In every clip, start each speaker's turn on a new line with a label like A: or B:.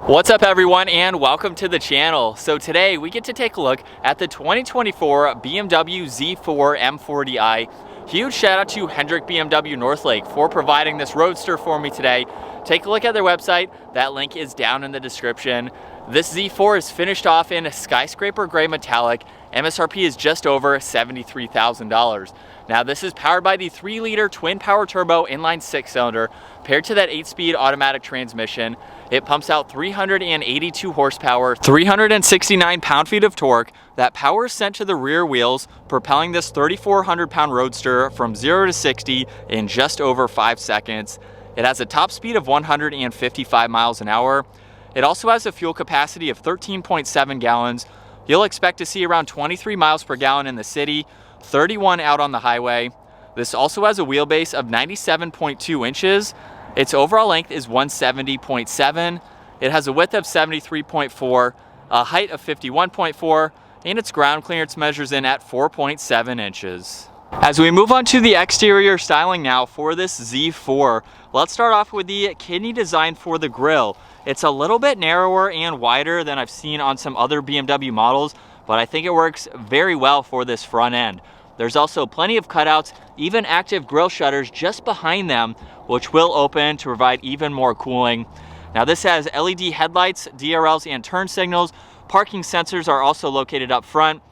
A: What's up everyone, and welcome to the channel. So today we get to take a look at the 2024 BMW Z4 M40i. Huge shout out to Hendrick BMW Northlake for providing this roadster for me today. Take a look at their website. That link is down in the description. This Z4 is finished off in skyscraper gray metallic. MSRP is just over $73,000. Now this is powered by the 3-liter twin power turbo inline 6-cylinder paired to that 8-speed automatic transmission. It pumps out 382 horsepower, 369 pound-feet of torque. That power is sent to the rear wheels, propelling this 3,400-pound roadster from 0 to 60 in just over 5 seconds. It has a top speed of 155 miles an hour. It also has a fuel capacity of 13.7 gallons. You'll expect to see around 23 miles per gallon in the city, 31 out on the highway. This also has a wheelbase of 97.2 inches. Its overall length is 170.7. It has a width of 73.4, a height of 51.4, and its ground clearance measures in at 4.7 inches. As we move on to the exterior styling now for this Z4, let's start off with the kidney design for the grille. It's a little bit narrower and wider than I've seen on some other BMW models, but I think it works very well for this front end. There's also plenty of cutouts, even active grille shutters just behind them, which will open to provide even more cooling. Now this has LED headlights, DRLs, and turn signals. Parking sensors are also located up front,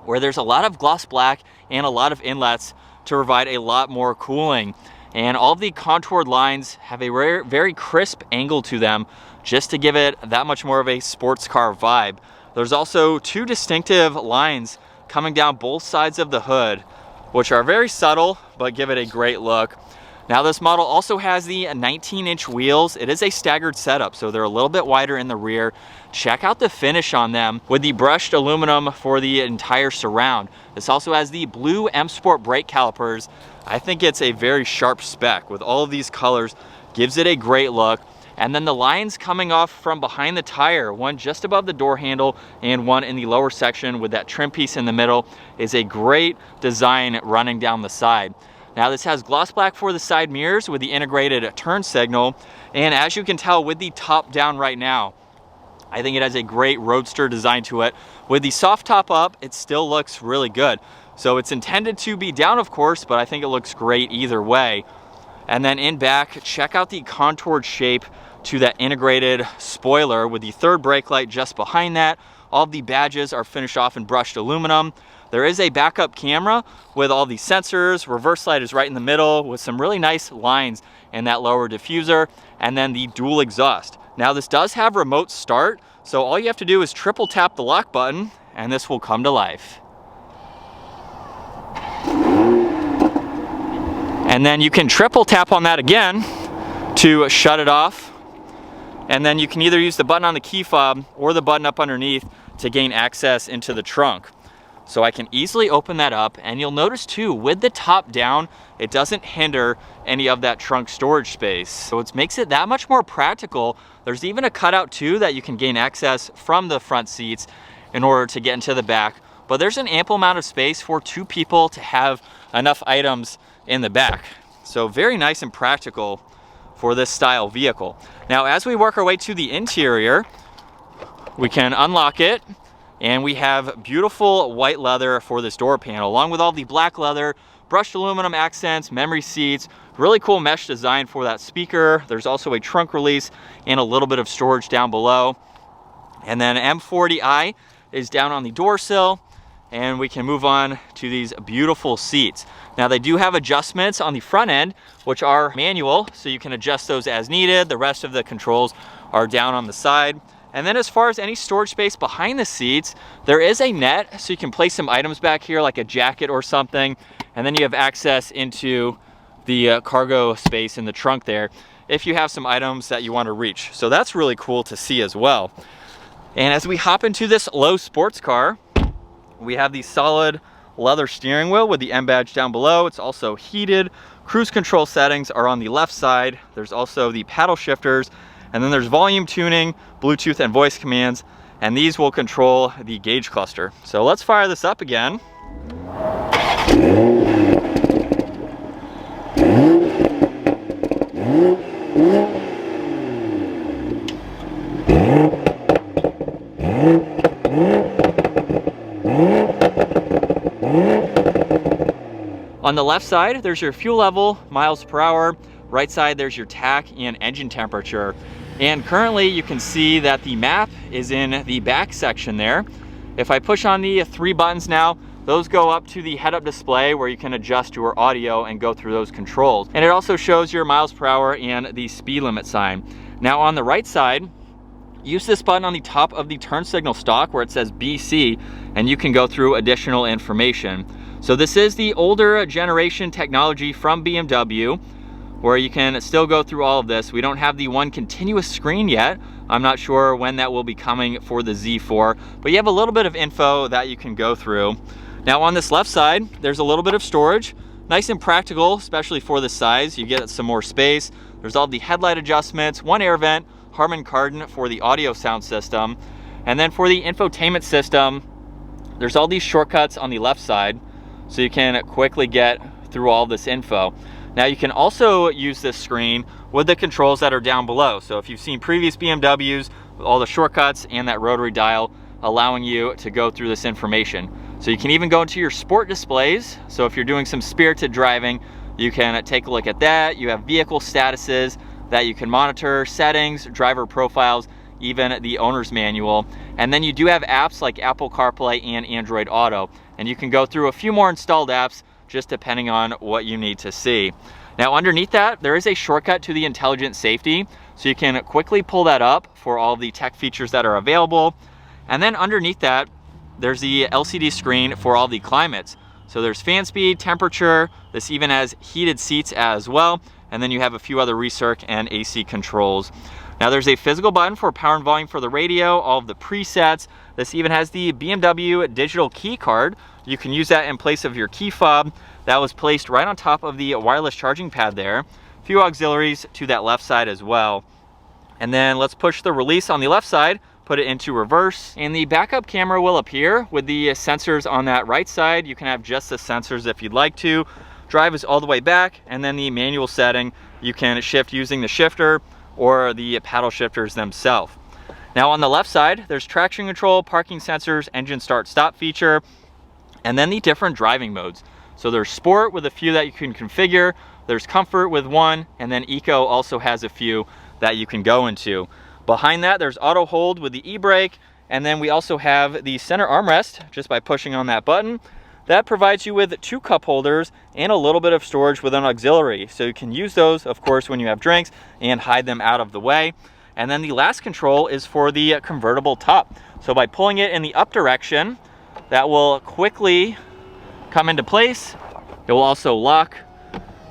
A: where there's a lot of gloss black and a lot of inlets to provide a lot more cooling. And all of the contoured lines have a very crisp angle to them, just to give it that much more of a sports car vibe. There's also two distinctive lines coming down both sides of the hood, which are very subtle, but give it a great look. Now this model also has the 19-inch wheels. It is a staggered setup, so they're a little bit wider in the rear. Check out the finish on them with the brushed aluminum for the entire surround. This also has the blue M Sport brake calipers. I think it's a very sharp spec with all of these colors, gives it a great look. And then the lines coming off from behind the tire, one just above the door handle and one in the lower section with that trim piece in the middle, is a great design running down the side. Now this has gloss black for the side mirrors with the integrated turn signal. And as you can tell with the top down right now, I think it has a great roadster design to it. With the soft top up, it still looks really good. So it's intended to be down, of course, but I think it looks great either way. And then in back, check out the contoured shape to that integrated spoiler with the third brake light just behind that. All of the badges are finished off in brushed aluminum. There is a backup camera with all the sensors. Reverse light is right in the middle with some really nice lines in that lower diffuser, and then the dual exhaust. Now this does have remote start, so all you have to do is triple tap the lock button and this will come to life. And then you can triple tap on that again to shut it off. And then you can either use the button on the key fob or the button up underneath to gain access into the trunk. So I can easily open that up, and you'll notice too, with the top down, it doesn't hinder any of that trunk storage space. So it makes it that much more practical. There's even a cutout too that you can gain access from the front seats in order to get into the back. But there's an ample amount of space for 2 people to have enough items in the back. So very nice and practical for this style vehicle. Now as we work our way to the interior, we can unlock it, and we have beautiful white leather for this door panel, along with all the black leather, brushed aluminum accents, memory seats, really cool mesh design for that speaker. There's also a trunk release and a little bit of storage down below. And then M40i is down on the door sill, and we can move on to these beautiful seats. Now they do have adjustments on the front end, which are manual, so you can adjust those as needed. The rest of the controls are down on the side. And then as far as any storage space behind the seats, there is a net, so you can place some items back here like a jacket or something. And then you have access into the cargo space in the trunk there if you have some items that you want to reach. So that's really cool to see as well. And as we hop into this low sports car, we have the solid leather steering wheel with the M badge down below. It's also heated. Cruise control settings are on the left side. There's also the paddle shifters, and then there's volume tuning, Bluetooth and voice commands, and these will control the gauge cluster. So let's fire this up again. On the left side, there's your fuel level, miles per hour. Right side, there's your tach and engine temperature. And currently you can see that the map is in the back section there. If I push on the 3 buttons now, those go up to the head-up display where you can adjust your audio and go through those controls. And it also shows your miles per hour and the speed limit sign. Now on the right side, use this button on the top of the turn signal stalk where it says BC, and you can go through additional information. So this is the older generation technology from BMW, where you can still go through all of this. We don't have the one continuous screen yet. I'm not sure when that will be coming for the Z4, but you have a little bit of info that you can go through. Now on this left side, there's a little bit of storage. Nice and practical, especially for this size. You get some more space. There's all the headlight adjustments, 1 air vent, Harman Kardon for the audio sound system. And then for the infotainment system, there's all these shortcuts on the left side, so you can quickly get through all this info. Now you can also use this screen with the controls that are down below. So if you've seen previous BMWs, with all the shortcuts and that rotary dial allowing you to go through this information. So you can even go into your sport displays. So if you're doing some spirited driving, you can take a look at that. You have vehicle statuses that you can monitor, settings, driver profiles, even the owner's manual. And then you do have apps like Apple CarPlay and Android Auto. And you can go through a few more installed apps just depending on what you need to see. Now underneath that, there is a shortcut to the intelligent safety. So you can quickly pull that up for all the tech features that are available. And then underneath that, there's the LCD screen for all the climates. So there's fan speed, temperature, this even has heated seats as well. And then you have a few other recirc and AC controls. Now there's a physical button for power and volume for the radio, all of the presets. This even has the BMW digital key card. You can use that in place of your key fob. That was placed right on top of the wireless charging pad there. A few auxiliaries to that left side as well. And then let's push the release on the left side, put it into reverse, and the backup camera will appear with the sensors on that right side. You can have just the sensors if you'd like to. Drive is all the way back, and then the manual setting, you can shift using the shifter or the paddle shifters themselves. Now on the left side, there's traction control, parking sensors, engine start-stop feature, and then the different driving modes. So there's sport with a few that you can configure, there's comfort with one, and then eco also has a few that you can go into. Behind that, there's auto hold with the e-brake, and then we also have the center armrest just by pushing on that button. That provides you with 2 cup holders and a little bit of storage with an auxiliary. So you can use those, of course, when you have drinks and hide them out of the way. And then the last control is for the convertible top. So by pulling it in the up direction, that will quickly come into place. It will also lock.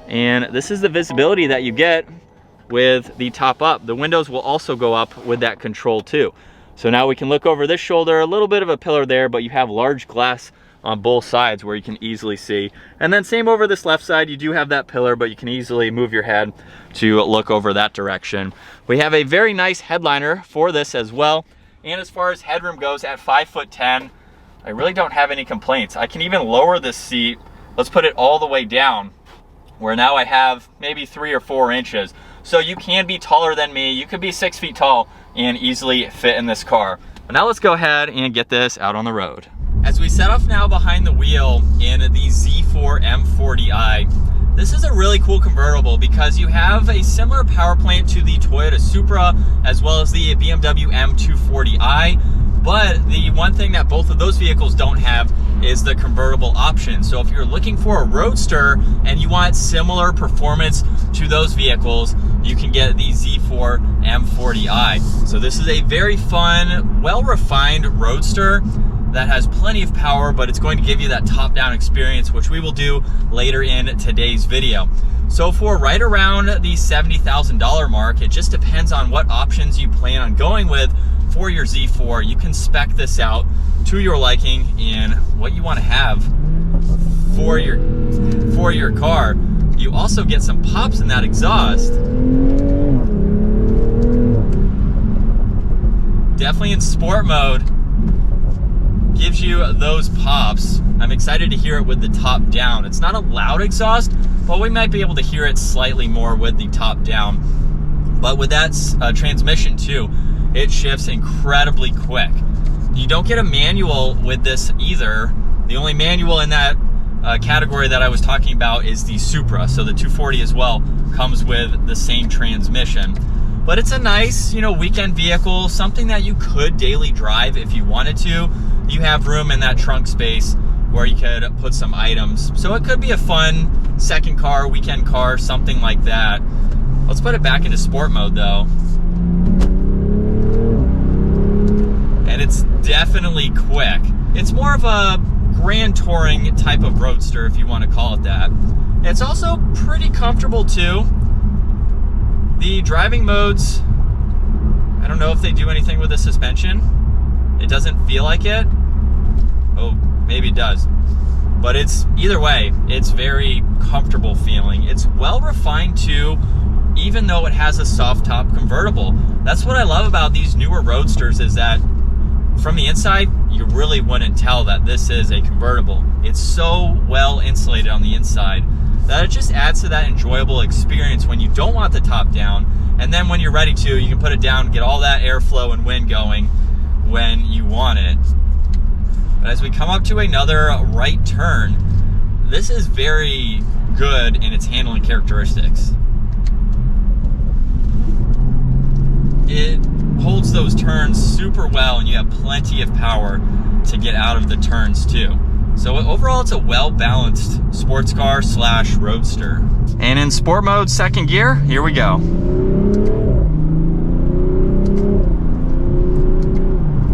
A: And this is the visibility that you get with the top up. The windows will also go up with that control too. So now we can look over this shoulder, a little bit of a pillar there, but you have large glass on both sides where you can easily see. And then same over this left side, you do have that pillar, but you can easily move your head to look over that direction. We have a very nice headliner for this as well. And as far as headroom goes, at 5'10", I really don't have any complaints. I can even lower this seat. Let's put it all the way down, where now I have maybe 3 or 4 inches. So you can be taller than me. You could be 6 feet tall and easily fit in this car. But now let's go ahead and get this out on the road. As we set off now behind the wheel in the Z4 M40i, this is a really cool convertible because you have a similar power plant to the Toyota Supra as well as the BMW M240i, but the one thing that both of those vehicles don't have is the convertible option. So if you're looking for a roadster and you want similar performance to those vehicles, you can get the Z4 M40i. So this is a very fun, well-refined roadster that has plenty of power, but it's going to give you that top-down experience, which we will do later in today's video. So for right around the $70,000 mark, it just depends on what options you plan on going with for your Z4. You can spec this out to your liking and what you want to have for your car. You also get some pops in that exhaust. Definitely in sport mode, gives you those pops. I'm excited to hear it with the top down. It's not a loud exhaust, but we might be able to hear it slightly more with the top down. But with that transmission too, it shifts incredibly quick. You don't get a manual with this either. The only manual in that category that I was talking about is the Supra. So the 240 as well comes with the same transmission. But it's a nice, you know, weekend vehicle, something that you could daily drive if you wanted to. You have room in that trunk space where you could put some items. So it could be a fun second car, weekend car, something like that. Let's put it back into sport mode though. And it's definitely quick. It's more of a grand touring type of roadster, if you want to call it that. It's also pretty comfortable too. The driving modes, I don't know if they do anything with the suspension. It doesn't feel like it. Oh, maybe it does. But it's, either way, it's very comfortable feeling. It's well refined too, even though it has a soft top convertible. That's what I love about these newer roadsters, is that from the inside, you really wouldn't tell that this is a convertible. It's so well insulated on the inside that it just adds to that enjoyable experience when you don't want the top down. And then when you're ready to, you can put it down, get all that airflow and wind going when you want it. But as we come up to another right turn, this is very good in its handling characteristics. It holds those turns super well, and you have plenty of power to get out of the turns too. So overall, it's a well-balanced sports car slash roadster. And in sport mode, second gear, here we go.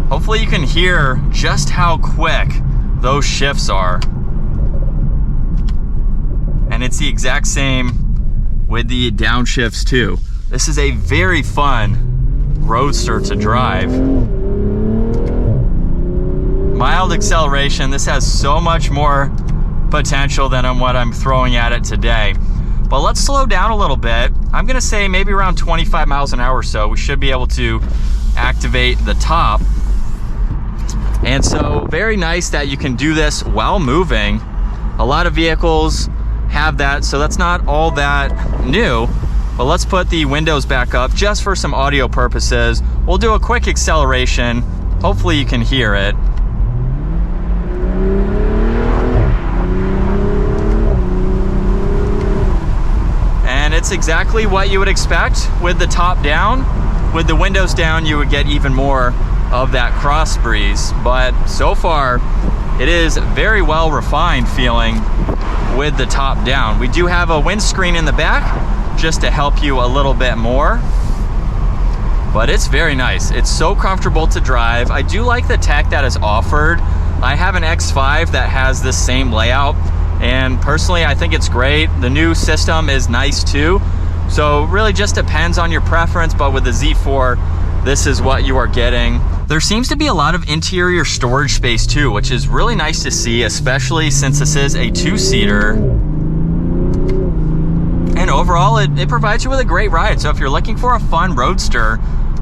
A: Hopefully you can hear just how quick those shifts are. And it's the exact same with the downshifts too. This is a very fun roadster to drive. Mild acceleration. This has so much more potential than what I'm throwing at it today. But let's slow down a little bit. I'm gonna say maybe around 25 miles an hour or so. We should be able to activate the top. And so very nice that you can do this while moving. A lot of vehicles have that, so that's not all that new. But let's put the windows back up just for some audio purposes. We'll do a quick acceleration. Hopefully you can hear it. And it's exactly what you would expect with the top down. With the windows down, you would get even more of that cross breeze. But so far, it is very well refined feeling with the top down. We do have a windscreen in the back just to help you a little bit more. But it's very nice. It's so comfortable to drive. I do like the tech that is offered. I have an X5 that has this same layout, and personally I think it's great. The new system is nice too. So it really just depends on your preference, but with the Z4, this is what you are getting. There seems to be a lot of interior storage space too, which is really nice to see, especially since this is a two-seater. And overall, it provides you with a great ride. So if you're looking for a fun roadster,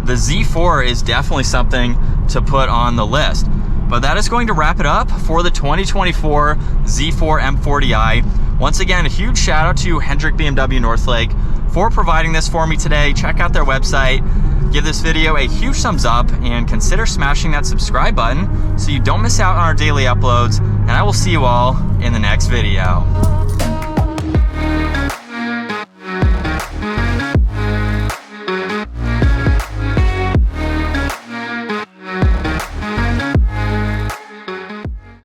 A: the Z4 is definitely something to put on the list. But that is going to wrap it up for the 2024 Z4 M40i. Once again, a huge shout out to Hendrick BMW Northlake for providing this for me today. Check out their website. Give this video a huge thumbs up and consider smashing that subscribe button so you don't miss out on our daily uploads. And I will see you all in the next video.